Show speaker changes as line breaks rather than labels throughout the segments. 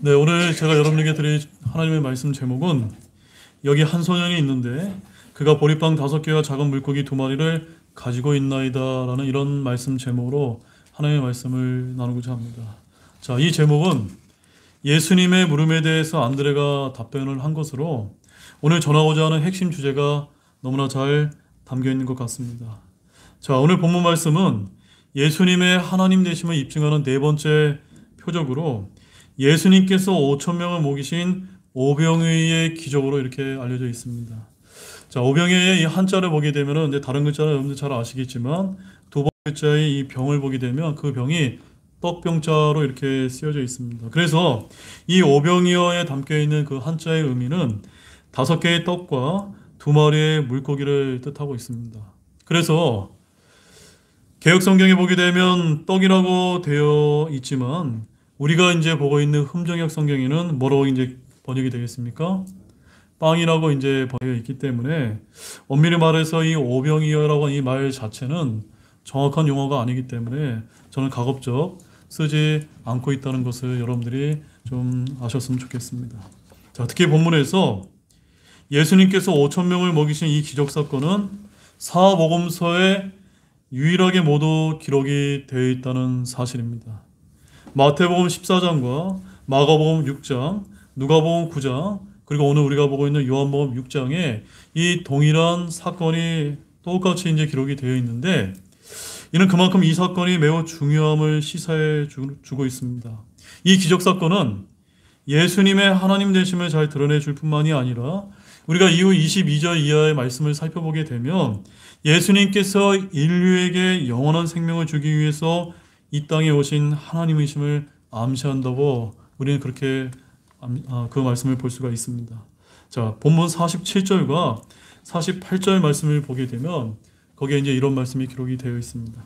네, 오늘 제가 여러분에게 드릴 하나님의 말씀 제목은 여기 한 소년이 있는데 그가 보리빵 5개와 작은 물고기 2마리를 가지고 있나이다 라는 이런 말씀 제목으로 하나님의 말씀을 나누고자 합니다. 자, 이 제목은 예수님의 물음에 대해서 안드레가 답변을 한 것으로 오늘 전하고자 하는 핵심 주제가 너무나 잘 담겨 있는 것 같습니다. 자, 오늘 본문 말씀은 예수님의 하나님 되심을 입증하는 네 번째 표적으로 예수님께서 5천 명을 먹이신 오병이의 기적으로 이렇게 알려져 있습니다. 자, 오병이의 이 한자를 보게 되면은 이제 다른 글자는 여러분들 잘 아시겠지만 두 번째 글자의 이 병을 보게 되면 그 병이 떡병자로 이렇게 쓰여져 있습니다. 그래서 이 오병이어에 담겨 있는 그 한자의 의미는 5개의 떡과 2마리의 물고기를 뜻하고 있습니다. 그래서 개역 성경에 보게 되면 떡이라고 되어 있지만 우리가 이제 보고 있는 흠정역 성경에는 뭐라고 이제 번역이 되겠습니까? 빵이라고 이제 번역이 있기 때문에 엄밀히 말해서 이 오병이어라고 하는 이 말 자체는 정확한 용어가 아니기 때문에 저는 가급적 쓰지 않고 있다는 것을 여러분들이 좀 아셨으면 좋겠습니다. 자, 특히 본문에서 예수님께서 5천 명을 먹이신 이 기적 사건은 사복음서에 유일하게 모두 기록이 되어 있다는 사실입니다. 마태복음 14장과 마가복음 6장, 누가복음 9장, 그리고 오늘 우리가 보고 있는 요한복음 6장에 이 동일한 사건이 똑같이 이제 기록이 되어 있는데 이는 그만큼 이 사건이 매우 중요함을 시사해 주고 있습니다. 이 기적 사건은 예수님의 하나님 되심을 잘 드러내 줄 뿐만이 아니라 우리가 이후 22절 이하의 말씀을 살펴보게 되면 예수님께서 인류에게 영원한 생명을 주기 위해서 이 땅에 오신 하나님이심을 암시한다고 우리는 그렇게 그 말씀을 볼 수가 있습니다. 자, 본문 47절과 48절 말씀을 보게 되면 거기에 이제 이런 말씀이 기록이 되어 있습니다.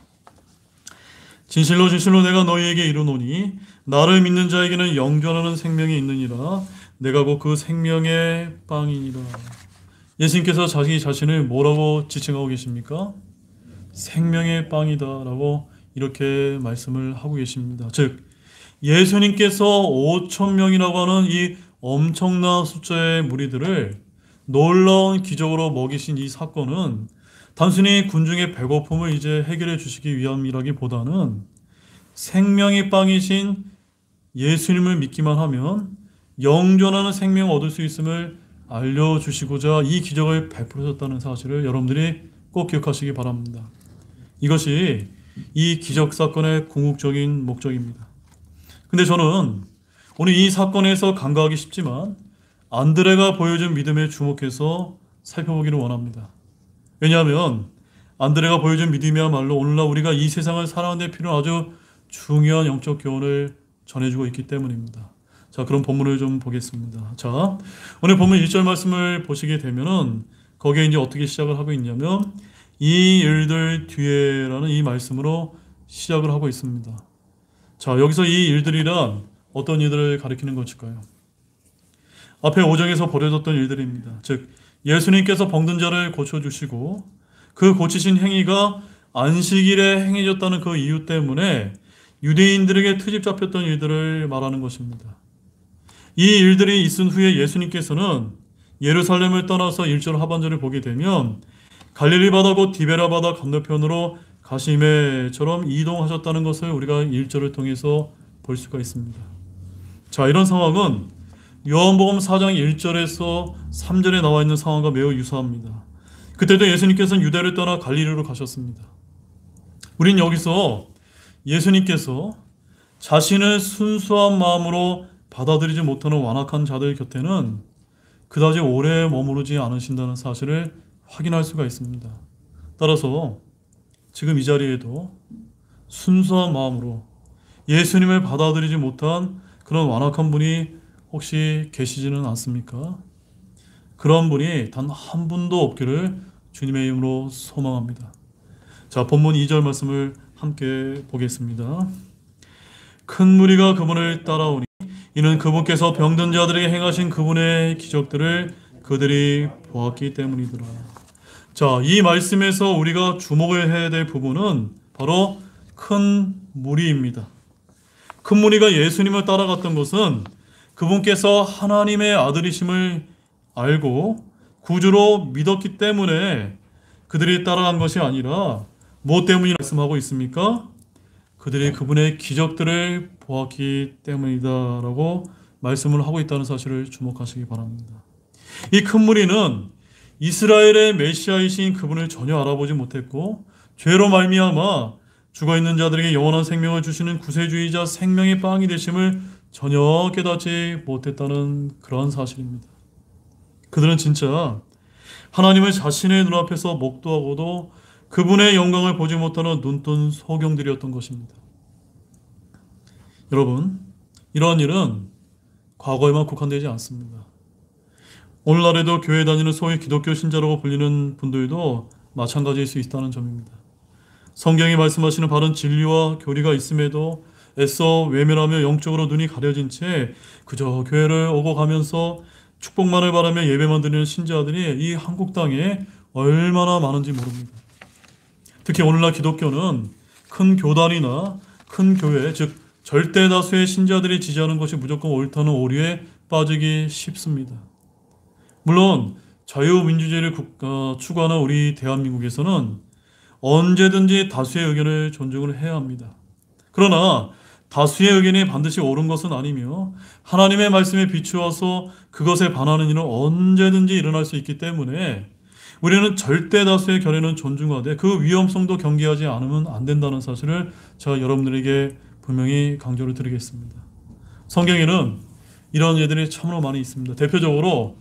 진실로 진실로 내가 너희에게 이르노니 나를 믿는 자에게는 영존하는 생명이 있느니라. 내가 곧 그 생명의 빵이니라. 예수님께서 자기 자신을 뭐라고 지칭하고 계십니까? 생명의 빵이다라고 이렇게 말씀을 하고 계십니다. 즉 예수님께서 5천 명이라고 하는 이 엄청난 숫자의 무리들을 놀라운 기적으로 먹이신 이 사건은 단순히 군중의 배고픔을 이제 해결해 주시기 위함이라기보다는 생명의 빵이신 예수님을 믿기만 하면 영존하는 생명을 얻을 수 있음을 알려주시고자 이 기적을 베풀으셨다는 사실을 여러분들이 꼭 기억하시기 바랍니다. 이것이 이 기적 사건의 궁극적인 목적입니다. 근데 저는 오늘 이 사건에서 간과하기 쉽지만 안드레가 보여준 믿음에 주목해서 살펴보기를 원합니다. 왜냐하면 안드레가 보여준 믿음이야말로 오늘날 우리가 이 세상을 살아가는 데 필요한 아주 중요한 영적 교훈을 전해주고 있기 때문입니다. 자, 그럼 본문을 좀 보겠습니다. 자, 오늘 본문 1절 말씀을 보시게 되면은 거기에 이제 어떻게 시작을 하고 있냐면 이 일들 뒤에라는 이 말씀으로 시작을 하고 있습니다. 자, 여기서 이 일들이란 어떤 일들을 가리키는 것일까요? 앞에 5장에서 벌어졌던 일들입니다. 즉 예수님께서 병든 자를 고쳐주시고 그 고치신 행위가 안식일에 행해졌다는 그 이유 때문에 유대인들에게 트집 잡혔던 일들을 말하는 것입니다. 이 일들이 있은 후에 예수님께서는 예루살렘을 떠나서 1절 하반절을 보게 되면 갈릴리 바다 곧 디베라 바다 건너편으로 가시메처럼 이동하셨다는 것을 우리가 1절을 통해서 볼 수가 있습니다. 자, 이런 상황은 요한복음 4장 1절에서 3절에 나와 있는 상황과 매우 유사합니다. 그때도 예수님께서는 유대를 떠나 갈릴리로 가셨습니다. 우린 여기서 예수님께서 자신을 순수한 마음으로 받아들이지 못하는 완악한 자들 곁에는 그다지 오래 머무르지 않으신다는 사실을 확인할 수가 있습니다. 따라서 지금 이 자리에도 순수한 마음으로 예수님을 받아들이지 못한 그런 완악한 분이 혹시 계시지는 않습니까? 그런 분이 단 한 분도 없기를 주님의 이름으로 소망합니다. 자, 본문 2절 말씀을 함께 보겠습니다. 큰 무리가 그분을 따라오니 이는 그분께서 병든 자들에게 행하신 그분의 기적들을 그들이 보았기 때문이더라. 자, 이 말씀에서 우리가 주목을 해야 될 부분은 바로 큰 무리입니다. 큰 무리가 예수님을 따라갔던 것은 그분께서 하나님의 아들이심을 알고 구주로 믿었기 때문에 그들이 따라간 것이 아니라 무엇 때문이라 말씀하고 있습니까? 그들이 그분의 기적들을 보았기 때문이다라고 말씀을 하고 있다는 사실을 주목하시기 바랍니다. 이 큰 무리는 이스라엘의 메시아이신 그분을 전혀 알아보지 못했고 죄로 말미암아 죽어있는 자들에게 영원한 생명을 주시는 구세주이자 생명의 빵이 되심을 전혀 깨닫지 못했다는 그런 사실입니다. 그들은 진짜 하나님을 자신의 눈앞에서 목도하고도 그분의 영광을 보지 못하는 눈뜬 소경들이었던 것입니다. 여러분, 이러한 일은 과거에만 국한되지 않습니다. 오늘날에도 교회 다니는 소위 기독교 신자라고 불리는 분들도 마찬가지일 수 있다는 점입니다. 성경이 말씀하시는 바른 진리와 교리가 있음에도 애써 외면하며 영적으로 눈이 가려진 채 그저 교회를 오고 가면서 축복만을 바라며 예배만 드리는 신자들이 이 한국 땅에 얼마나 많은지 모릅니다. 특히 오늘날 기독교는 큰 교단이나 큰 교회, 즉 절대 다수의 신자들이 지지하는 것이 무조건 옳다는 오류에 빠지기 쉽습니다. 물론 자유민주주의를 추구하는 우리 대한민국에서는 언제든지 다수의 의견을 존중을 해야 합니다. 그러나 다수의 의견이 반드시 옳은 것은 아니며 하나님의 말씀에 비추어서 그것에 반하는 일은 언제든지 일어날 수 있기 때문에 우리는 절대 다수의 견해는 존중하되 그 위험성도 경계하지 않으면 안 된다는 사실을 제가 여러분들에게 분명히 강조를 드리겠습니다. 성경에는 이런 예들이 참으로 많이 있습니다. 대표적으로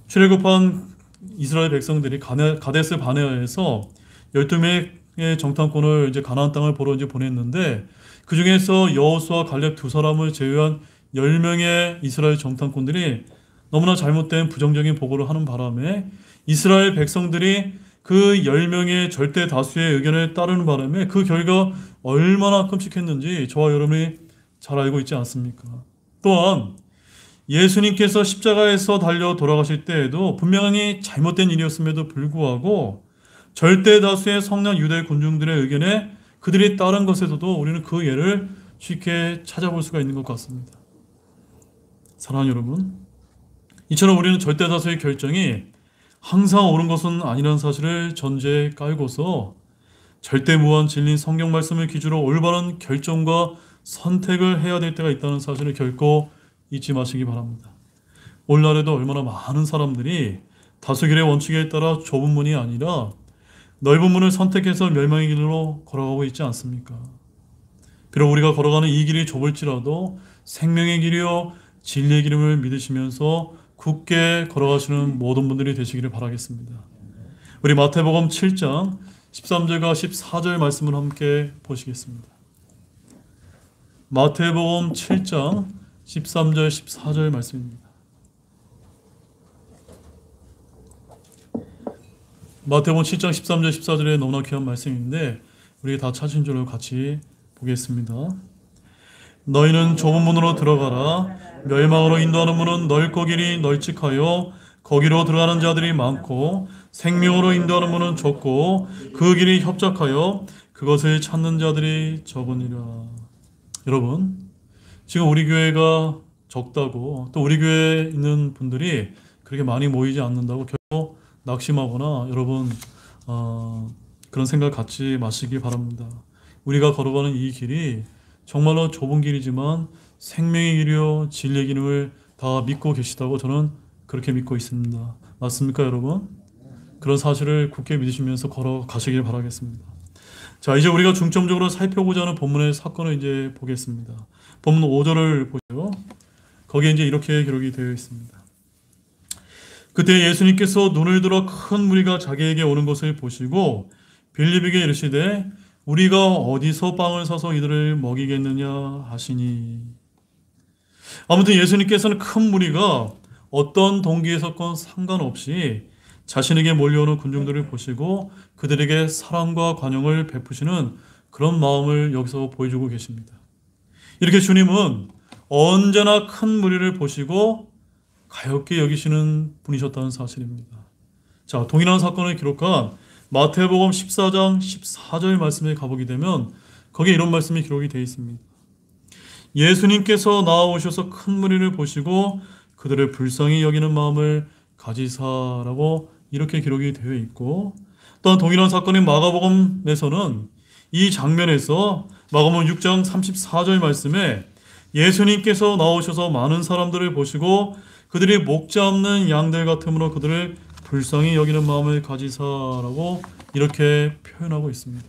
출애굽한 이스라엘 백성들이 가데스 바네아에서 12명의 정탐꾼을 이제 가나안 땅을 보러 이제 보냈는데 그 중에서 여호수아 갈렙 두 사람을 제외한 10명의 이스라엘 정탐꾼들이 너무나 잘못된 부정적인 보고를 하는 바람에 이스라엘 백성들이 그 10명의 절대 다수의 의견에 따르는 바람에 그 결과 얼마나 끔찍했는지 저와 여러분이 잘 알고 있지 않습니까? 또한 예수님께서 십자가에서 달려 돌아가실 때에도 분명히 잘못된 일이었음에도 불구하고 절대 다수의 성난 유대 군중들의 의견에 그들이 따른 것에서도 우리는 그 예를 쉽게 찾아볼 수가 있는 것 같습니다. 사랑하는 여러분, 이처럼 우리는 절대 다수의 결정이 항상 옳은 것은 아니라는 사실을 전제에 깔고서 절대무한 진리인 성경 말씀을 기준으로 올바른 결정과 선택을 해야 될 때가 있다는 사실을 결코 잊지 마시기 바랍니다. 오늘날에도 얼마나 많은 사람들이 다수결의 원칙에 따라 좁은 문이 아니라 넓은 문을 선택해서 멸망의 길로 걸어가고 있지 않습니까? 비록 우리가 걸어가는 이 길이 좁을지라도 생명의 길이요 진리의 기름을 믿으시면서 굳게 걸어가시는 모든 분들이 되시기를 바라겠습니다. 우리 마태복음 7장 13절과 14절 말씀을 함께 보시겠습니다. 마태복음 7장 13절 14절 말씀입니다. 마태복음 7장 13절 14절에 너무나 귀한 말씀인데 우리 다 찾은 줄로 같이 보겠습니다. 너희는 좁은 문으로 들어가라. 멸망으로 인도하는 문은 넓고 길이 널찍하여 거기로 들어가는 자들이 많고 생명으로 인도하는 문은 좁고 그 길이 협착하여 그것을 찾는 자들이 적으니라. 여러분, 지금 우리 교회가 적다고 또 우리 교회에 있는 분들이 그렇게 많이 모이지 않는다고 결코 낙심하거나 여러분 그런 생각 갖지 마시기 바랍니다. 우리가 걸어가는 이 길이 정말로 좁은 길이지만 생명의 길이요 진리의 기름을 다 믿고 계시다고 저는 그렇게 믿고 있습니다. 맞습니까, 여러분? 그런 사실을 굳게 믿으시면서 걸어가시길 바라겠습니다. 자, 이제 우리가 중점적으로 살펴보자 하는 본문의 사건을 이제 보겠습니다. 본문 5절을 보죠. 거기에 이제 이렇게 기록이 되어 있습니다. 그때 예수님께서 눈을 들어 큰 무리가 자기에게 오는 것을 보시고 빌립에게 이르시되 우리가 어디서 빵을 사서 이들을 먹이겠느냐 하시니. 아무튼 예수님께서는 큰 무리가 어떤 동기에 섰건 상관없이 자신에게 몰려오는 군중들을 보시고 그들에게 사랑과 관용을 베푸시는 그런 마음을 여기서 보여주고 계십니다. 이렇게 주님은 언제나 큰 무리를 보시고 가볍게 여기시는 분이셨다는 사실입니다. 자, 동일한 사건을 기록한 마태복음 14장 14절 말씀에 가보게 되면 거기에 이런 말씀이 기록이 되어 있습니다. 예수님께서 나아오셔서 큰 무리를 보시고 그들의 불쌍히 여기는 마음을 가지사라고 이렇게 기록이 되어 있고, 또한 동일한 사건인 마가복음에서는 이 장면에서 마가복음 6장 34절 말씀에 예수님께서 나오셔서 많은 사람들을 보시고 그들이 목자 없는 양들 같으므로 그들을 불쌍히 여기는 마음을 가지사라고 이렇게 표현하고 있습니다.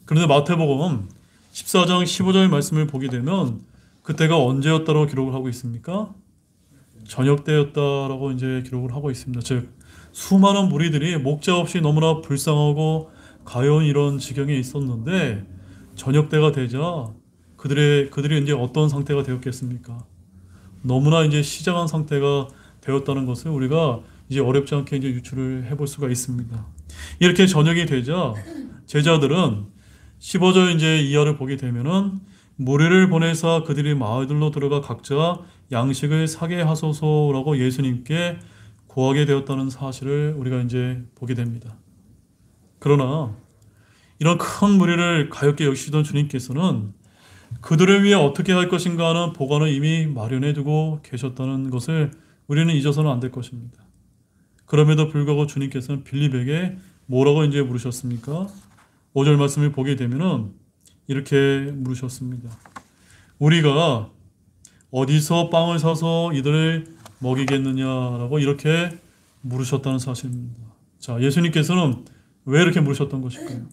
그런데 마태복음 14장 15절 말씀을 보게 되면 그때가 언제였다고 기록을 하고 있습니까? 저녁 때였다라고 이제 기록을 하고 있습니다. 즉 수많은 무리들이 목자 없이 너무나 불쌍하고 가여운 이런 지경에 있었는데 저녁 때가 되자 그들이 이제 어떤 상태가 되었겠습니까? 너무나 이제 시장한 상태가 되었다는 것을 우리가 이제 어렵지 않게 이제 유추를 해볼 수가 있습니다. 이렇게 저녁이 되자 제자들은 15절 이제 이하를 보게 되면은 무리를 보내사 그들이 마을들로 들어가 각자 양식을 사게 하소서라고 예수님께 구하게 되었다는 사실을 우리가 이제 보게 됩니다. 그러나 이런 큰 무리를 가엾게 여기시던 주님께서는 그들을 위해 어떻게 할 것인가 하는 보관을 이미 마련해 두고 계셨다는 것을 우리는 잊어서는 안 될 것입니다. 그럼에도 불구하고 주님께서는 빌립에게 뭐라고 이제 물으셨습니까? 5절 말씀을 보게 되면은 이렇게 물으셨습니다. 우리가 어디서 빵을 사서 이들을 먹이겠느냐라고 이렇게 물으셨다는 사실입니다. 자, 예수님께서는 왜 이렇게 물으셨던 것일까요?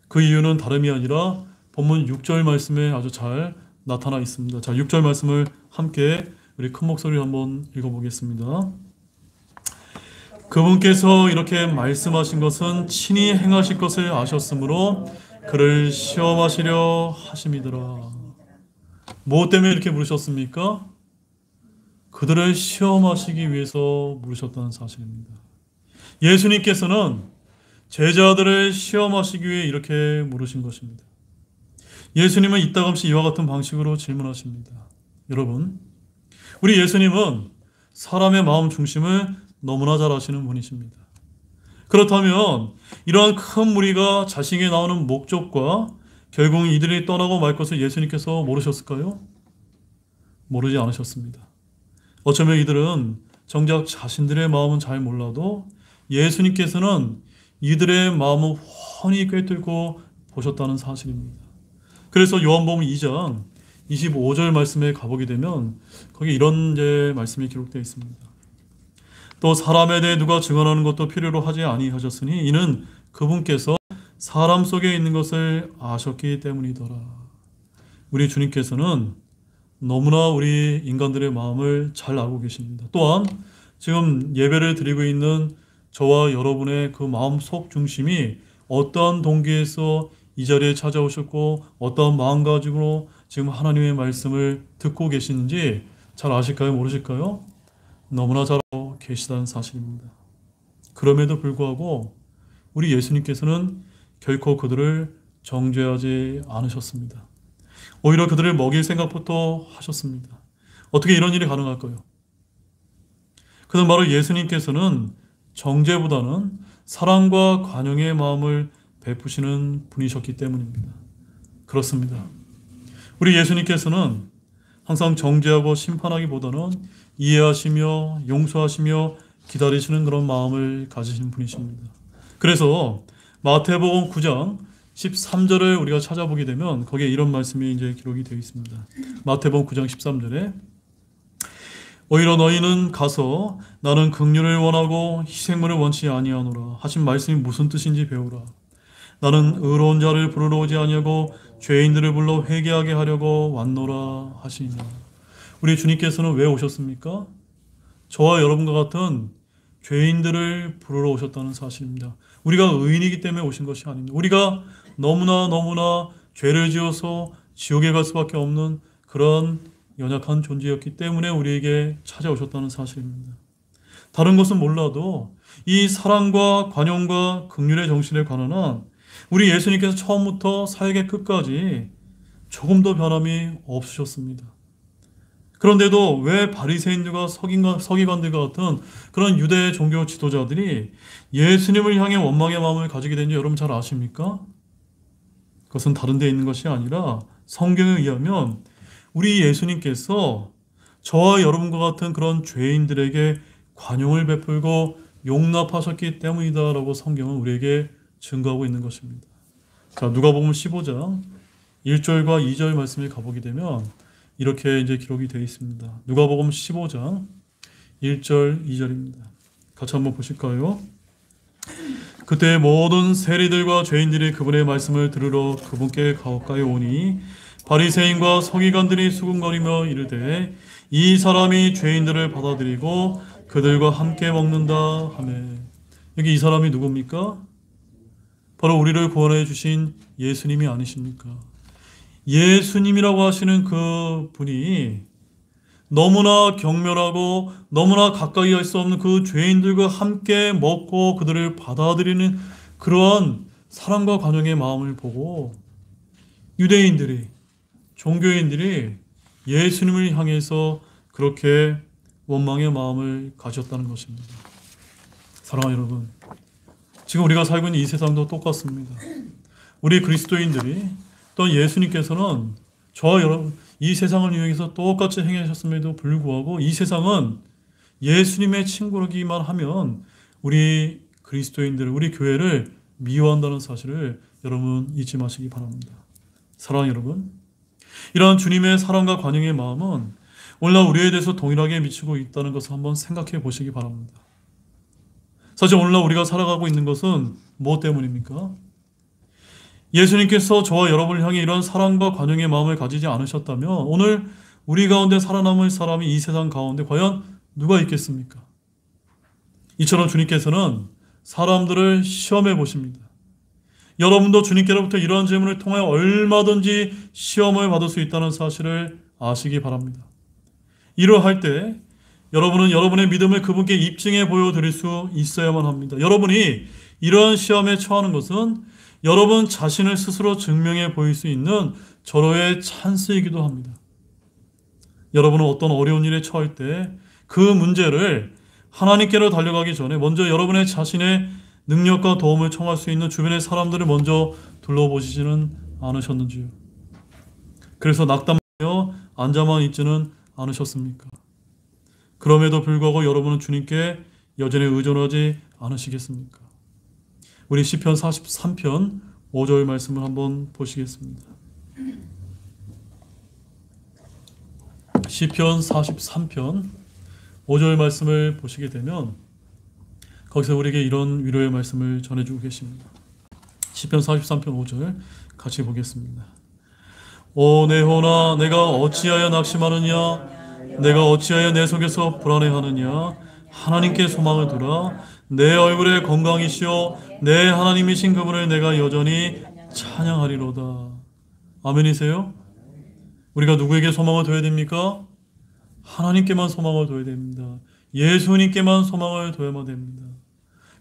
그 이유는 다름이 아니라 본문 6절 말씀에 아주 잘 나타나 있습니다. 자, 6절 말씀을 함께 우리 큰 목소리로 한번 읽어보겠습니다. 그분께서 이렇게 말씀하신 것은 친히 행하실 것을 아셨으므로 그를 시험하시려 하심이더라. 무엇 때문에 이렇게 물으셨습니까? 그들을 시험하시기 위해서 물으셨다는 사실입니다. 예수님께서는 제자들을 시험하시기 위해 이렇게 물으신 것입니다. 예수님은 이따금씩 이와 같은 방식으로 질문하십니다. 여러분, 우리 예수님은 사람의 마음 중심을 너무나 잘 아시는 분이십니다. 그렇다면 이러한 큰 무리가 자신에게 나오는 목적과 결국 이들이 떠나고 말 것을 예수님께서 모르셨을까요? 모르지 않으셨습니다. 어쩌면 이들은 정작 자신들의 마음은 잘 몰라도 예수님께서는 이들의 마음을 훤히 꿰뚫고 보셨다는 사실입니다. 그래서 요한복음 2장 25절 말씀에 가보게 되면 거기 이런 말씀이 기록되어 있습니다. 또 사람에 대해 누가 증언하는 것도 필요로 하지 아니하셨으니 이는 그분께서 사람 속에 있는 것을 아셨기 때문이더라. 우리 주님께서는 너무나 우리 인간들의 마음을 잘 알고 계십니다. 또한 지금 예배를 드리고 있는 저와 여러분의 그 마음 속 중심이 어떠한 동기에서 이 자리에 찾아오셨고 어떠한 마음가짐으로 지금 하나님의 말씀을 듣고 계시는지 잘 아실까요? 모르실까요? 너무나 잘 알고 계시다는 사실입니다. 그럼에도 불구하고 우리 예수님께서는 결코 그들을 정죄하지 않으셨습니다. 오히려 그들을 먹일 생각부터 하셨습니다. 어떻게 이런 일이 가능할까요? 그는 바로 예수님께서는 정죄보다는 사랑과 관용의 마음을 베푸시는 분이셨기 때문입니다. 그렇습니다. 우리 예수님께서는 항상 정죄하고 심판하기보다는 이해하시며 용서하시며 기다리시는 그런 마음을 가지신 분이십니다. 그래서 마태복음 9장 13절을 우리가 찾아보게 되면 거기에 이런 말씀이 이제 기록이 되어 있습니다. 마태복음 9장 13절에 오히려 너희는 가서 나는 긍휼을 원하고 희생물을 원치 아니하노라 하신 말씀이 무슨 뜻인지 배우라. 나는 의로운 자를 부르러 오지 아니하고 죄인들을 불러 회개하게 하려고 왔노라 하시니라. 우리 주님께서는 왜 오셨습니까? 저와 여러분과 같은 죄인들을 부르러 오셨다는 사실입니다. 우리가 의인이기 때문에 오신 것이 아닙니다. 우리가 너무나 죄를 지어서 지옥에 갈 수밖에 없는 그런 연약한 존재였기 때문에 우리에게 찾아오셨다는 사실입니다. 다른 것은 몰라도 이 사랑과 관용과 긍휼의 정신에 관한 한 우리 예수님께서 처음부터 사역의 끝까지 조금도 변함이 없으셨습니다. 그런데도 왜 바리새인들과 서기관들과 같은 그런 유대 종교 지도자들이 예수님을 향해 원망의 마음을 가지게 된지 여러분 잘 아십니까? 그것은 다른 데 있는 것이 아니라 성경에 의하면 우리 예수님께서 저와 여러분과 같은 그런 죄인들에게 관용을 베풀고 용납하셨기 때문이다라고 성경은 우리에게 증거하고 있는 것입니다. 자, 누가복음 15장 1절과 2절 말씀에 가보게 되면 이렇게 이제 기록이 되어 있습니다. 누가복음 15장 1절, 2절입니다. 같이 한번 보실까요? 그때 모든 세리들과 죄인들이 그분의 말씀을 들으러 그분께 가까이 오니 바리새인과 서기관들이 수군거리며 이르되 이 사람이 죄인들을 받아들이고 그들과 함께 먹는다 하매. 여기 이 사람이 누굽니까? 바로 우리를 구원해 주신 예수님이 아니십니까? 예수님이라고 하시는 그 분이 너무나 경멸하고 너무나 가까이 할 수 없는 그 죄인들과 함께 먹고 그들을 받아들이는 그러한 사랑과 관용의 마음을 보고 유대인들이, 종교인들이 예수님을 향해서 그렇게 원망의 마음을 가졌다는 것입니다. 사랑하는 여러분, 지금 우리가 살고 있는 이 세상도 똑같습니다. 우리 그리스도인들이 또 예수님께서는 저와 여러분 이 세상을 이용해서 똑같이 행하셨음에도 불구하고 이 세상은 예수님의 친구이기만 하면 우리 그리스도인들, 우리 교회를 미워한다는 사실을 여러분 잊지 마시기 바랍니다. 사랑하는 여러분, 이러한 주님의 사랑과 관용의 마음은 오늘날 우리에 대해서 동일하게 미치고 있다는 것을 한번 생각해 보시기 바랍니다. 사실 오늘날 우리가 살아가고 있는 것은 무엇 때문입니까? 예수님께서 저와 여러분을 향해 이런 사랑과 관용의 마음을 가지지 않으셨다면 오늘 우리 가운데 살아남을 사람이 이 세상 가운데 과연 누가 있겠습니까? 이처럼 주님께서는 사람들을 시험해 보십니다. 여러분도 주님께로부터 이러한 질문을 통하여 얼마든지 시험을 받을 수 있다는 사실을 아시기 바랍니다. 이러할 때 여러분은 여러분의 믿음을 그분께 입증해 보여드릴 수 있어야만 합니다. 여러분이 이러한 시험에 처하는 것은 여러분 자신을 스스로 증명해 보일 수 있는 절호의 찬스이기도 합니다. 여러분은 어떤 어려운 일에 처할 때 그 문제를 하나님께로 달려가기 전에 먼저 여러분의 자신의 능력과 도움을 청할 수 있는 주변의 사람들을 먼저 둘러보시지는 않으셨는지요? 그래서 낙담하며 앉아만 있지는 않으셨습니까? 그럼에도 불구하고 여러분은 주님께 여전히 의존하지 않으시겠습니까? 우리 시편 43편 5절 말씀을 한번 보시겠습니다. 시편 43편 5절 말씀을 보시게 되면 거기서 우리에게 이런 위로의 말씀을 전해주고 계십니다. 시편 43편 5절 같이 보겠습니다. 오 내 혼아, 내가 어찌하여 낙심하느냐? 내가 어찌하여 내 속에서 불안해하느냐? 하나님께 소망을 두라. 내 얼굴에 건강이시오 내 하나님이신 그분을 내가 여전히 찬양하리로다. 아멘이세요? 우리가 누구에게 소망을 둬야 됩니까? 하나님께만 소망을 둬야 됩니다. 예수님께만 소망을 둬야만 됩니다.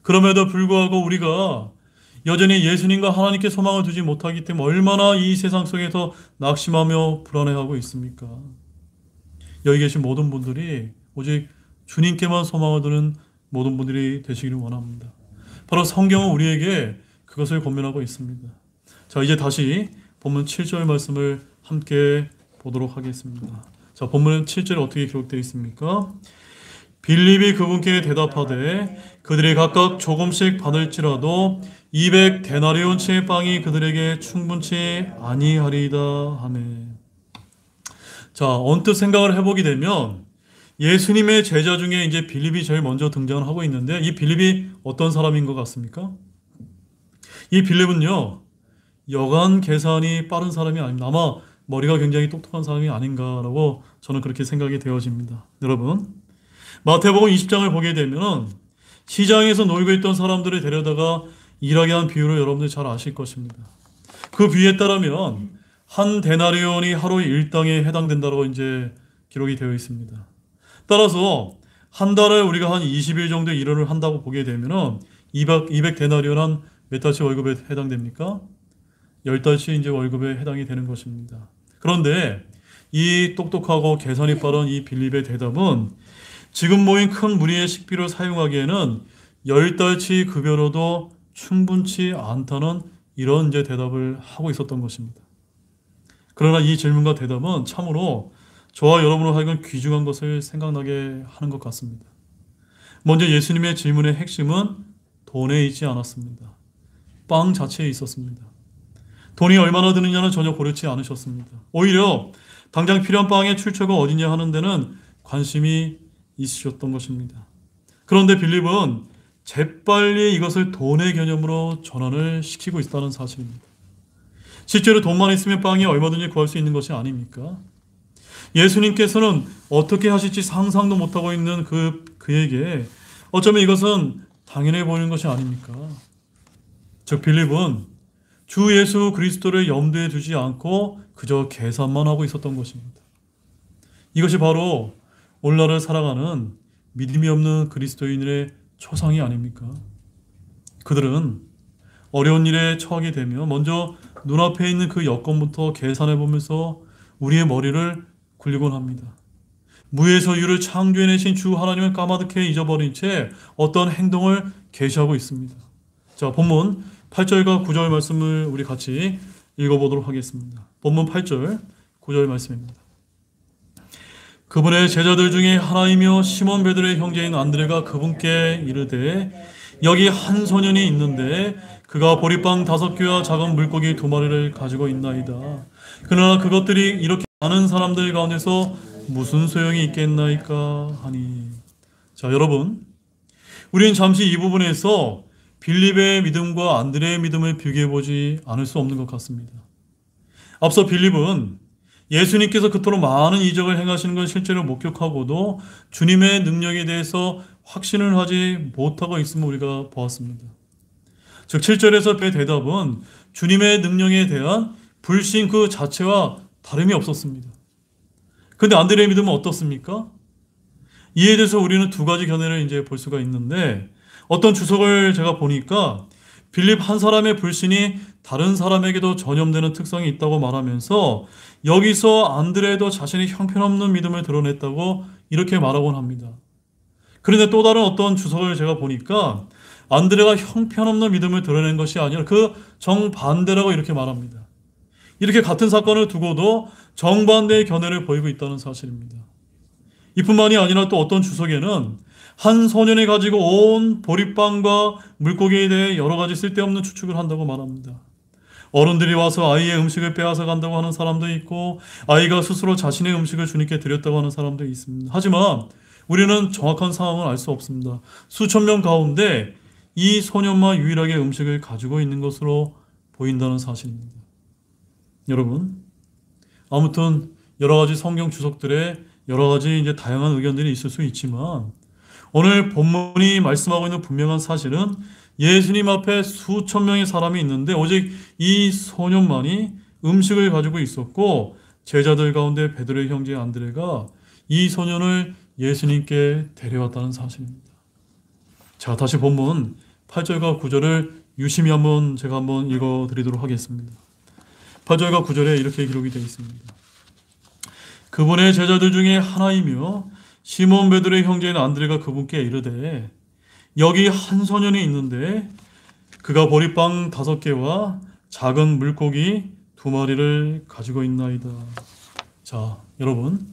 그럼에도 불구하고 우리가 여전히 예수님과 하나님께 소망을 두지 못하기 때문에 얼마나 이 세상 속에서 낙심하며 불안해하고 있습니까? 여기 계신 모든 분들이 오직 주님께만 소망을 두는 모든 분들이 되시기를 원합니다. 바로 성경은 우리에게 그것을 권면하고 있습니다. 자, 이제 다시 본문 7절 말씀을 함께 보도록 하겠습니다. 자, 본문 7절에 어떻게 기록되어 있습니까? 빌립이 그분께 대답하되 그들이 각각 조금씩 받을지라도 200데나리온치의 빵이 그들에게 충분치 아니하리이다 하매. 자, 언뜻 생각을 해보게 되면 예수님의 제자 중에 이제 빌립이 제일 먼저 등장을 하고 있는데 이 빌립이 어떤 사람인 것 같습니까? 이 빌립은요, 여간 계산이 빠른 사람이 아닙니다. 아마 머리가 굉장히 똑똑한 사람이 아닌가라고 저는 그렇게 생각이 되어집니다. 여러분, 마태복음 20장을 보게 되면 시장에서 놀고 있던 사람들을 데려다가 일하게 한 비유를 여러분들이 잘 아실 것입니다. 그 비유에 따르면 한 데나리온이 하루 일당에 해당된다고 이제 기록이 되어 있습니다. 따라서 한 달에 우리가 한 20일 정도 일을 한다고 보게 되면 200데나리온 한 몇 달치 월급에 해당됩니까? 10달치 이제 월급에 해당이 되는 것입니다. 그런데 이 똑똑하고 계산이 빠른 이 빌립의 대답은 지금 모인 큰 무리의 식비를 사용하기에는 10달치 급여로도 충분치 않다는 이런 이제 대답을 하고 있었던 것입니다. 그러나 이 질문과 대답은 참으로 저와 여러분으로 하여금 귀중한 것을 생각나게 하는 것 같습니다. 먼저 예수님의 질문의 핵심은 돈에 있지 않았습니다. 빵 자체에 있었습니다. 돈이 얼마나 드느냐는 전혀 고려치 않으셨습니다. 오히려 당장 필요한 빵의 출처가 어디냐 하는 데는 관심이 있으셨던 것입니다. 그런데 빌립은 재빨리 이것을 돈의 개념으로 전환을 시키고 있다는 사실입니다. 실제로 돈만 있으면 빵이 얼마든지 구할 수 있는 것이 아닙니까? 예수님께서는 어떻게 하실지 상상도 못하고 있는 그에게 어쩌면 이것은 당연해 보이는 것이 아닙니까? 즉 빌립은 주 예수 그리스도를 염두에 두지 않고 그저 계산만 하고 있었던 것입니다. 이것이 바로 오늘날을 살아가는 믿음이 없는 그리스도인들의 초상이 아닙니까? 그들은 어려운 일에 처하게 되면 먼저 눈앞에 있는 그 여건부터 계산해 보면서 우리의 머리를 굴리곤 합니다. 무에서 유를 창조해내신 주 하나님을 까마득해 잊어버린 채 어떤 행동을 계시하고 있습니다. 자, 본문 8절과 9절 말씀을 우리 같이 읽어보도록 하겠습니다. 본문 8절, 9절 말씀입니다. 그분의 제자들 중에 하나이며 시몬 베드로의 형제인 안드레가 그분께 이르되 여기 한 소년이 있는데 그가 보리빵 5개와 작은 물고기 2마리를 가지고 있나이다. 그러나 그것들이 이렇게 많은 사람들 가운데서 무슨 소용이 있겠나이까 하니. 자, 여러분, 우리는 잠시 이 부분에서 빌립의 믿음과 안드레의 믿음을 비교해보지 않을 수 없는 것 같습니다. 앞서 빌립은 예수님께서 그토록 많은 이적을 행하시는 걸 실제로 목격하고도 주님의 능력에 대해서 확신을 하지 못하고 있음을 우리가 보았습니다. 즉 7절에서 그 대답은 주님의 능력에 대한 불신 그 자체와 다름이 없었습니다. 그런데 안드레의 믿음은 어떻습니까? 이에 대해서 우리는 두 가지 견해를 이제 볼 수가 있는데, 어떤 주석을 제가 보니까 빌립 한 사람의 불신이 다른 사람에게도 전염되는 특성이 있다고 말하면서 여기서 안드레도 자신의 형편없는 믿음을 드러냈다고 이렇게 말하곤 합니다. 그런데 또 다른 어떤 주석을 제가 보니까 안드레가 형편없는 믿음을 드러낸 것이 아니라 그 정반대라고 이렇게 말합니다. 이렇게 같은 사건을 두고도 정반대의 견해를 보이고 있다는 사실입니다. 이뿐만이 아니라 또 어떤 주석에는 한 소년이 가지고 온 보리빵과 물고기에 대해 여러 가지 쓸데없는 추측을 한다고 말합니다. 어른들이 와서 아이의 음식을 빼앗아 간다고 하는 사람도 있고 아이가 스스로 자신의 음식을 주님께 드렸다고 하는 사람도 있습니다. 하지만 우리는 정확한 상황을 알 수 없습니다. 수천 명 가운데 이 소년만 유일하게 음식을 가지고 있는 것으로 보인다는 사실입니다. 여러분, 아무튼 여러 가지 성경 주석들의 여러 가지 이제 다양한 의견들이 있을 수 있지만 오늘 본문이 말씀하고 있는 분명한 사실은 예수님 앞에 수천 명의 사람이 있는데 오직 이 소년만이 음식을 가지고 있었고 제자들 가운데 베드로의 형제 안드레가 이 소년을 예수님께 데려왔다는 사실입니다. 자, 다시 본문 8절과 9절을 유심히 제가 한번 읽어드리도록 하겠습니다. 8절과 9절에 이렇게 기록이 되어 있습니다. 그분의 제자들 중에 하나이며 시몬 베드로의 형제인 안드레가 그분께 이르되 여기 한 소년이 있는데 그가 보리빵 5개와 작은 물고기 2마리를 가지고 있나이다. 자, 여러분,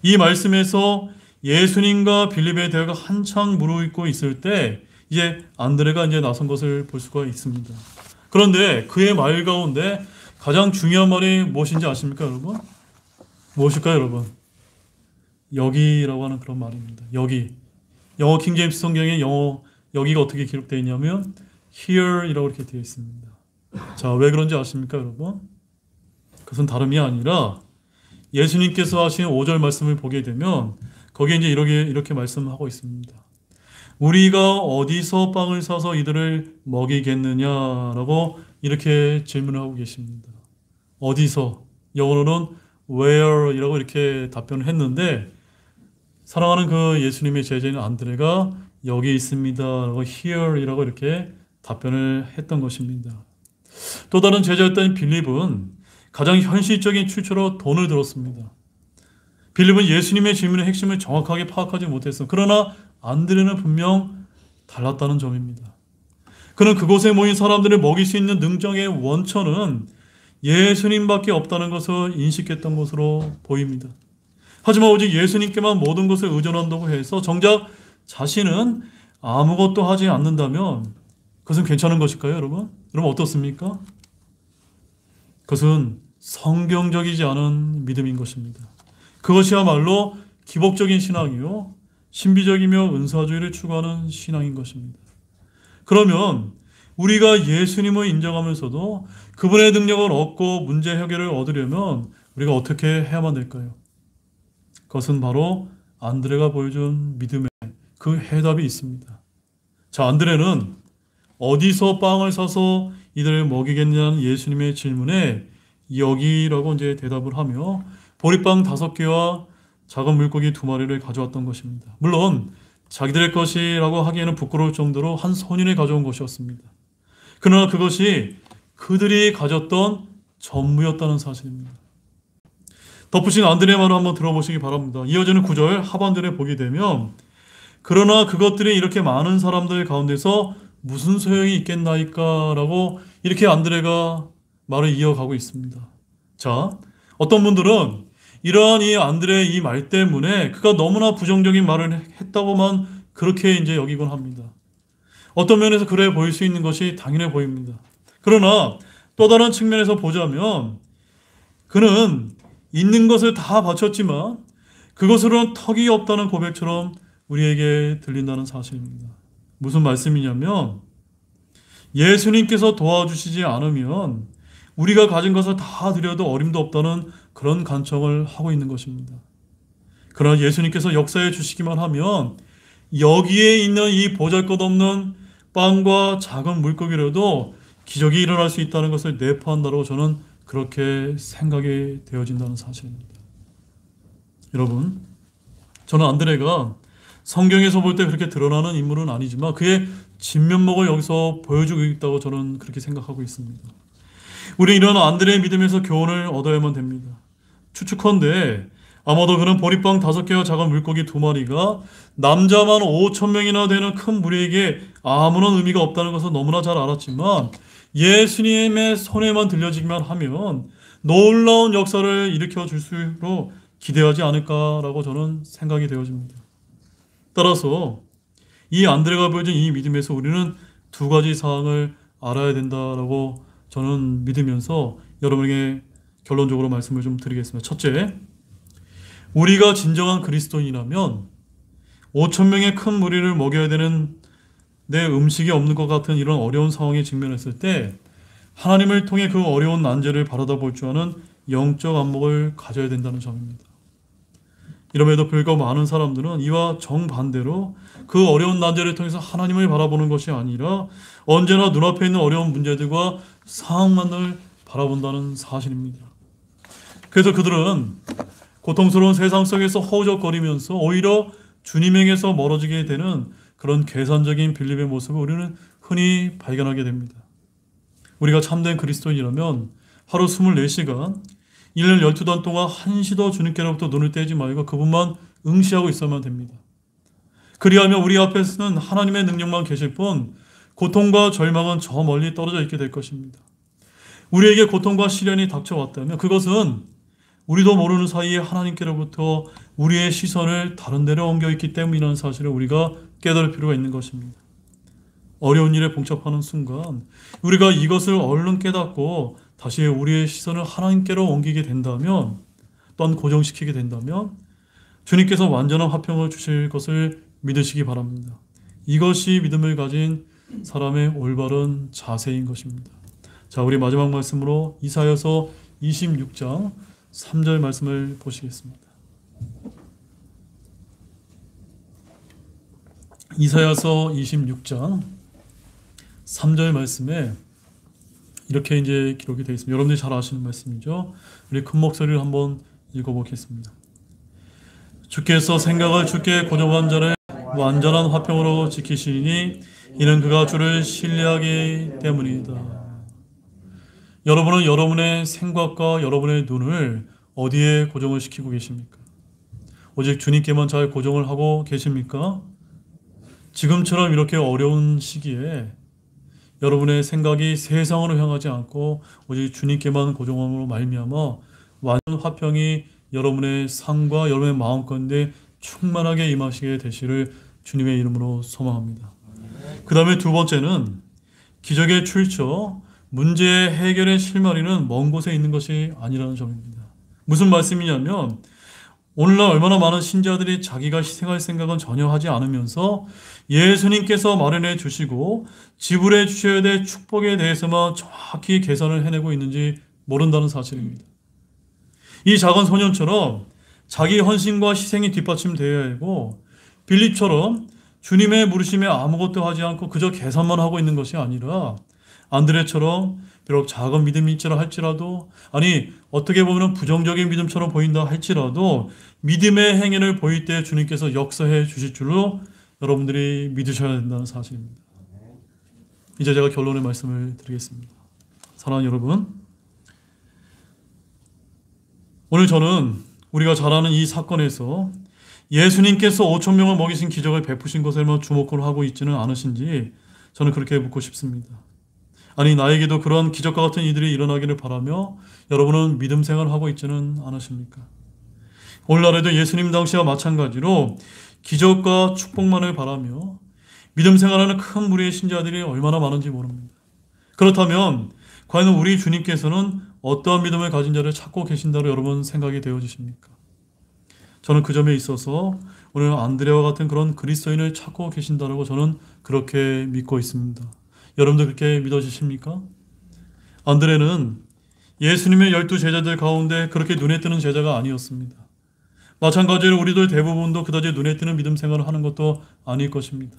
이 말씀에서 예수님과 빌립의 대화가 한창 무르익고 있을 때 이제 안드레가 이제 나선 것을 볼 수가 있습니다. 그런데 그의 말 가운데 가장 중요한 말이 무엇인지 아십니까, 여러분? 무엇일까요, 여러분? 여기라고 하는 그런 말입니다. 여기. 영어 킹제임스 성경에 여기가 어떻게 기록되어 있냐면 here이라고 이렇게 되어 있습니다. 자, 왜 그런지 아십니까, 여러분? 그것은 다름이 아니라 예수님께서 하신 5절 말씀을 보게 되면 거기에 이제 이렇게 말씀하고 있습니다. 우리가 어디서 빵을 사서 이들을 먹이겠느냐라고 이렇게 질문을 하고 계십니다. 어디서? 영어로는 where이라고 이렇게 답변을 했는데 사랑하는 그 예수님의 제자인 안드레가 여기 있습니다라고 here이라고 이렇게 답변을 했던 것입니다. 또 다른 제자였던 빌립은 가장 현실적인 출처로 돈을 들었습니다. 빌립은 예수님의 질문의 핵심을 정확하게 파악하지 못했어. 그러나 안드레는 분명 달랐다는 점입니다. 그는 그곳에 모인 사람들을 먹일 수 있는 능력의 원천은 예수님밖에 없다는 것을 인식했던 것으로 보입니다. 하지만 오직 예수님께만 모든 것을 의존한다고 해서 정작 자신은 아무것도 하지 않는다면 그것은 괜찮은 것일까요, 여러분? 여러분 어떻습니까? 그것은 성경적이지 않은 믿음인 것입니다. 그것이야말로 기복적인 신앙이요, 신비적이며 은사주의를 추구하는 신앙인 것입니다. 그러면 우리가 예수님을 인정하면서도 그분의 능력을 얻고 문제 해결을 얻으려면 우리가 어떻게 해야만 될까요? 그것은 바로 안드레가 보여준 믿음의 그 해답이 있습니다. 자, 안드레는 어디서 빵을 사서 이들을 먹이겠냐는 예수님의 질문에 여기라고 이제 대답을 하며 보리빵 5개와 작은 물고기 2마리를 가져왔던 것입니다. 물론 자기들의 것이라고 하기에는 부끄러울 정도로 한 소년이 가져온 것이었습니다. 그러나 그것이 그들이 가졌던 전무였다는 사실입니다. 덧붙인 안드레의 말을 한번 들어보시기 바랍니다. 이어지는 9절 하반절에 보게 되면 그러나 그것들이 이렇게 많은 사람들 가운데서 무슨 소용이 있겠나이까 라고 이렇게 안드레가 말을 이어가고 있습니다. 자, 어떤 분들은 이러한 이 안드레의 이 말 때문에 그가 너무나 부정적인 말을 했다고만 그렇게 이제 여기곤 합니다. 어떤 면에서 그래 보일 수 있는 것이 당연해 보입니다. 그러나 또 다른 측면에서 보자면 그는 있는 것을 다 바쳤지만 그것으로는 턱이 없다는 고백처럼 우리에게 들린다는 사실입니다. 무슨 말씀이냐면 예수님께서 도와주시지 않으면 우리가 가진 것을 다 드려도 어림도 없다는 그런 간청을 하고 있는 것입니다. 그러나 예수님께서 역사해 주시기만 하면 여기에 있는 이 보잘것없는 빵과 작은 물고기라도 기적이 일어날 수 있다는 것을 내포한다고 저는 그렇게 생각이 되어진다는 사실입니다. 여러분, 저는 안드레가 성경에서 볼 때 그렇게 드러나는 인물은 아니지만 그의 진면목을 여기서 보여주고 있다고 저는 그렇게 생각하고 있습니다. 우리 이런 안드레의 믿음에서 교훈을 얻어야만 됩니다. 추측컨대 아마도 그는 보리빵 5개와 작은 물고기 2마리가 남자만 5,000명이나 되는 큰 무리에게 아무런 의미가 없다는 것을 너무나 잘 알았지만 예수님의 손에만 들려지기만 하면 놀라운 역사를 일으켜 줄 수로 기대하지 않을까라고 저는 생각이 되어집니다. 따라서 이 안드레가 보여준 이 믿음에서 우리는 2가지 사항을 알아야 된다라고 저는 믿으면서 여러분에게 결론적으로 말씀을 좀 드리겠습니다. 첫째, 우리가 진정한 그리스도인이라면 5,000명의 큰 무리를 먹여야 되는 내 음식이 없는 것 같은 이런 어려운 상황에 직면했을 때 하나님을 통해 그 어려운 난제를 바라다 볼 줄 아는 영적 안목을 가져야 된다는 점입니다. 이럼에도 불구하고 많은 사람들은 이와 정반대로 그 어려운 난제를 통해서 하나님을 바라보는 것이 아니라 언제나 눈앞에 있는 어려운 문제들과 상황만을 바라본다는 사실입니다. 그래서 그들은 고통스러운 세상 속에서 허우적거리면서 오히려 주님에게서 멀어지게 되는 그런 계산적인 빌립의 모습을 우리는 흔히 발견하게 됩니다. 우리가 참된 그리스도인이라면 하루 24시간 1년 12달 동안 한시도 주님께로부터 눈을 떼지 말고 그분만 응시하고 있어야만 됩니다. 그리하면 우리 앞에서는 하나님의 능력만 계실 뿐 고통과 절망은 저 멀리 떨어져 있게 될 것입니다. 우리에게 고통과 시련이 닥쳐왔다면 그것은 우리도 모르는 사이에 하나님께로부터 우리의 시선을 다른 데로 옮겨 있기 때문이라는 사실을 우리가 깨달을 필요가 있는 것입니다. 어려운 일에 봉착하는 순간 우리가 이것을 얼른 깨닫고 다시 우리의 시선을 하나님께로 옮기게 된다면 또한 고정시키게 된다면 주님께서 완전한 화평을 주실 것을 믿으시기 바랍니다. 이것이 믿음을 가진 사람의 올바른 자세인 것입니다. 자, 우리 마지막 말씀으로 이사야서 26장 3절 말씀을 보시겠습니다. 이사야서 26장 3절 말씀에 이렇게 이제 기록이 되어 있습니다. 여러분들이 잘 아시는 말씀이죠. 우리 큰 목소리를 한번 읽어보겠습니다. 주께서 생각을 주께 고정한 자를 완전한 화평으로 지키시니 이는 그가 주를 신뢰하기 때문이다. 여러분은 여러분의 생각과 여러분의 눈을 어디에 고정을 시키고 계십니까? 오직 주님께만 잘 고정을 하고 계십니까? 지금처럼 이렇게 어려운 시기에 여러분의 생각이 세상으로 향하지 않고 오직 주님께만 고정함으로 말미암아 완전 화평이 여러분의 삶과 여러분의 마음 가운데 충만하게 임하시게 되시를 주님의 이름으로 소망합니다. 그 다음에 두 번째는 기적의 출처, 문제의 해결의 실마리는 먼 곳에 있는 것이 아니라는 점입니다. 무슨 말씀이냐면 오늘날 얼마나 많은 신자들이 자기가 희생할 생각은 전혀 하지 않으면서 예수님께서 마련해 주시고 지불해 주셔야 될 축복에 대해서만 정확히 계산을 해내고 있는지 모른다는 사실입니다. 이 작은 소년처럼 자기 헌신과 희생이 뒷받침되어야 하고 빌립처럼 주님의 부르심에 아무것도 하지 않고 그저 계산만 하고 있는 것이 아니라 안드레처럼 비록 작은 믿음이 있지라 할지라도 아니 어떻게 보면 부정적인 믿음처럼 보인다 할지라도 믿음의 행위를 보일 때 주님께서 역사해 주실 줄로 여러분들이 믿으셔야 된다는 사실입니다. 이제 제가 결론의 말씀을 드리겠습니다. 사랑하는 여러분, 오늘 저는 우리가 잘 아는 이 사건에서 예수님께서 5천 명을 먹이신 기적을 베푸신 것에만 주목을 하고 있지는 않으신지 저는 그렇게 묻고 싶습니다. 아니 나에게도 그런 기적과 같은 일들이 일어나기를 바라며 여러분은 믿음 생활을 하고 있지는 않으십니까? 오늘날에도 예수님 당시와 마찬가지로 기적과 축복만을 바라며 믿음 생활하는 큰 무리의 신자들이 얼마나 많은지 모릅니다. 그렇다면 과연 우리 주님께서는 어떠한 믿음을 가진 자를 찾고 계신다고 여러분 생각이 되어지십니까? 저는 그 점에 있어서 오늘 안드레와 같은 그런 그리스도인을 찾고 계신다고 저는 그렇게 믿고 있습니다. 여러분도 그렇게 믿어지십니까? 안드레는 예수님의 12 제자들 가운데 그렇게 눈에 띄는 제자가 아니었습니다. 마찬가지로 우리들 대부분도 그다지 눈에 띄는 믿음 생활을 하는 것도 아닐 것입니다.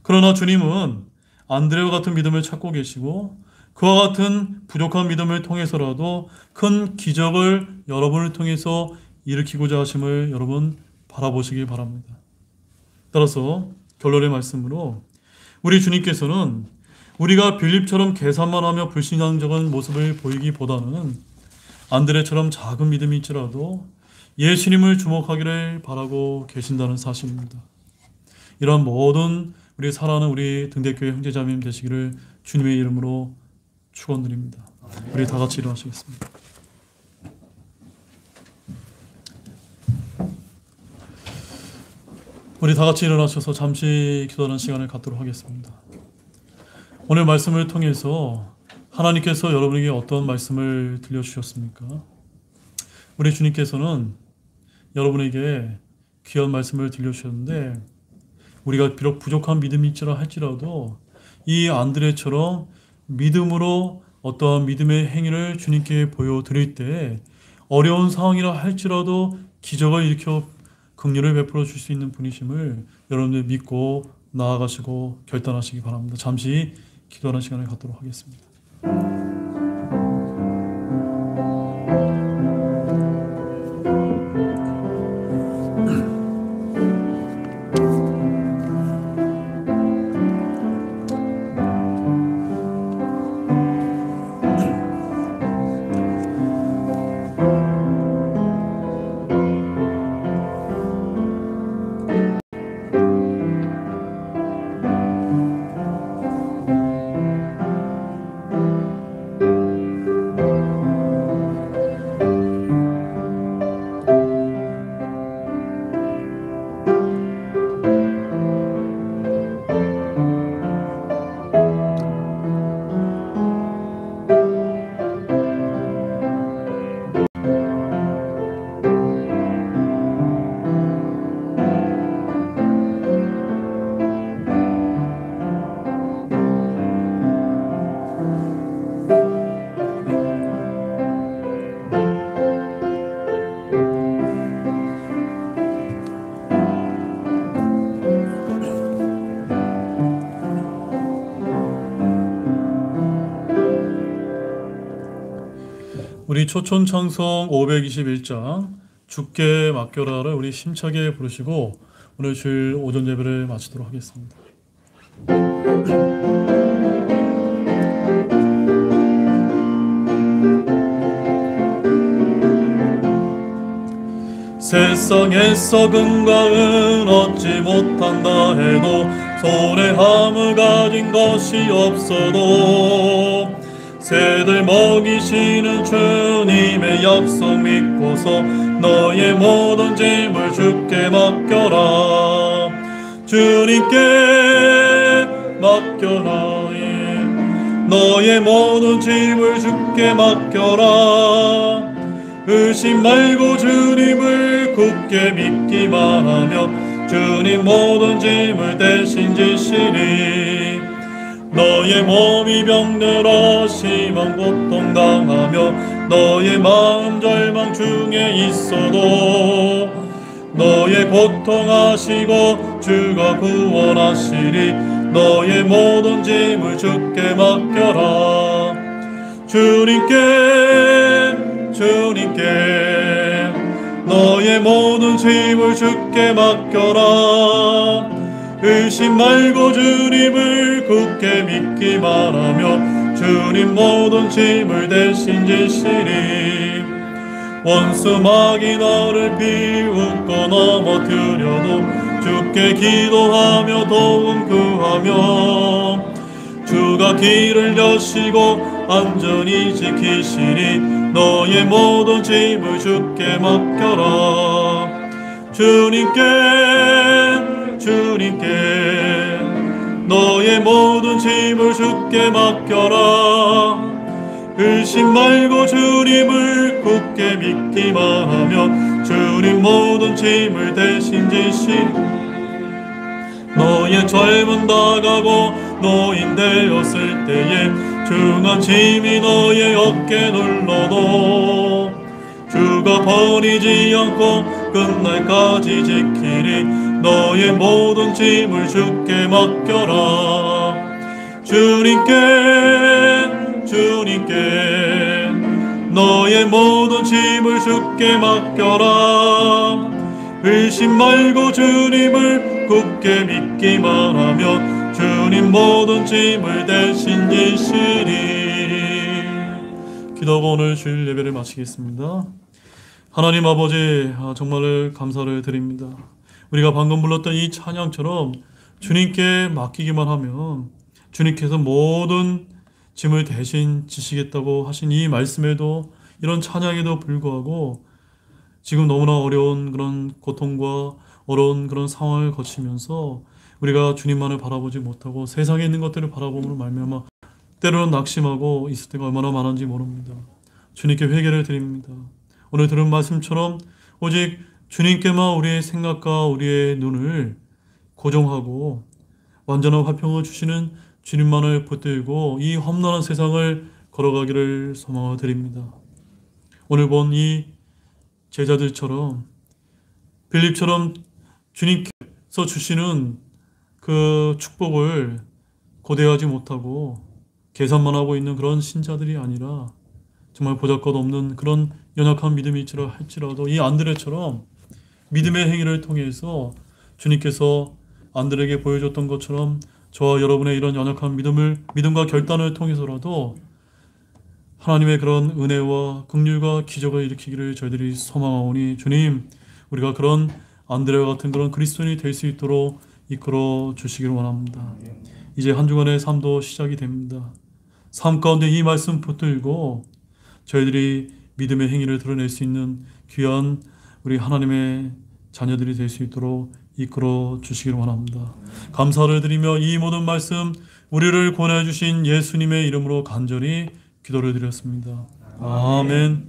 그러나 주님은 안드레와 같은 믿음을 찾고 계시고 그와 같은 부족한 믿음을 통해서라도 큰 기적을 여러분을 통해서 일으키고자 하심을 여러분 바라보시기 바랍니다. 따라서 결론의 말씀으로 우리 주님께서는 우리가 빌립처럼 계산만 하며 불신앙적인 모습을 보이기보다는 안드레처럼 작은 믿음이 있지라도 예수님을 주목하기를 바라고 계신다는 사실입니다. 이러한 모든 우리 사랑하는 우리 등대교회 형제자매님 되시기를 주님의 이름으로 축원드립니다. 우리 다 같이 일어나시겠습니다. 우리 다 같이 일어나셔서 잠시 기도하는 시간을 갖도록 하겠습니다. 오늘 말씀을 통해서 하나님께서 여러분에게 어떤 말씀을 들려주셨습니까? 우리 주님께서는 여러분에게 귀한 말씀을 들려주셨는데 우리가 비록 부족한 믿음이 있지라 할지라도 이 안드레처럼 믿음으로 어떠한 믿음의 행위를 주님께 보여드릴 때 어려운 상황이라 할지라도 기적을 일으켜 긍휼을 베풀어 줄 수 있는 분이심을 여러분들 믿고 나아가시고 결단하시기 바랍니다. 잠시 기도하는 시간을 갖도록 하겠습니다. 우리 초촌창송 521장 주께 맡겨라를 우리 힘차게 부르시고 오늘 주일 오전 예배를 마치도록 하겠습니다. 세상에서 금과 은 얻지 못한다 해도 손에 아무 가진 것이 없어도 새들 먹이시는 주님의 약속 믿고서 너의 모든 짐을 주께 맡겨라. 주님께 맡겨라. 너의 모든 짐을 주께 맡겨라. 의심 말고 주님을 굳게 믿기만 하며 주님 모든 짐을 대신 지시리. 너의 몸이 병들어 심한 고통 당하며 너의 마음 절망 중에 있어도 너의 고통하시고 주가 구원하시리. 너의 모든 짐을 주께 맡겨라. 주님께 너의 모든 짐을 주께 맡겨라. 의심 말고 주님을 굳게 믿기만 하며 주님 모든 짐을 대신 지시리. 원수 마귀 너를 비웃고 넘어뜨려도 주께 기도하며 도움 구하며 주가 길을 여시고 안전히 지키시니 너의 모든 짐을 주께 맡겨라. 주님께 너의 모든 짐을 주께 맡겨라. 의심 말고 주님을 굳게 믿기만 하며 주님 모든 짐을 대신 지시리. 너의 젊은 다가고 노인 되었을 때에 중한 짐이 너의 어깨 눌러도 주가 버리지 않고 끝날까지 지키리. 너의 모든 짐을 주께 맡겨라. 주님께 너의 모든 짐을 주께 맡겨라. 의심 말고 주님을 굳게 믿기만 하며 주님 모든 짐을 대신 지시리. 기도하고 오늘 주일 예배를 마치겠습니다. 하나님 아버지, 정말 감사를 드립니다. 우리가 방금 불렀던 이 찬양처럼 주님께 맡기기만 하면 주님께서 모든 짐을 대신 지시겠다고 하신 이 말씀에도, 이런 찬양에도 불구하고 지금 너무나 어려운 그런 고통과 어려운 그런 상황을 거치면서 우리가 주님만을 바라보지 못하고 세상에 있는 것들을 바라보므로 말미암아 때로는 낙심하고 있을 때가 얼마나 많은지 모릅니다. 주님께 회개를 드립니다. 오늘 들은 말씀처럼 오직 주님께만 우리의 생각과 우리의 눈을 고정하고 완전한 화평을 주시는 주님만을 붙들고 이 험난한 세상을 걸어가기를 소망을 드립니다. 오늘 본 이 제자들처럼 빌립처럼 주님께서 주시는 그 축복을 고대하지 못하고 계산만 하고 있는 그런 신자들이 아니라 정말 보잘것없는 그런 연약한 믿음이 할지라도 이 안드레처럼 믿음의 행위를 통해서 주님께서 안드레에게 보여줬던 것처럼 저와 여러분의 이런 연약한 믿음과 결단을 통해서라도 하나님의 그런 은혜와 긍휼과 기적을 일으키기를 저희들이 소망하오니 주님, 우리가 그런 안드레와 같은 그런 그리스도인이 될 수 있도록 이끌어 주시기를 원합니다. 이제 한 주간의 삶도 시작이 됩니다. 삶 가운데 이 말씀 붙들고 저희들이 믿음의 행위를 드러낼 수 있는 귀한 우리 하나님의 자녀들이 될 수 있도록 이끌어 주시기를 원합니다. 감사를 드리며 이 모든 말씀 우리를 권해 주신 예수님의 이름으로 간절히 기도를 드렸습니다. 아멘.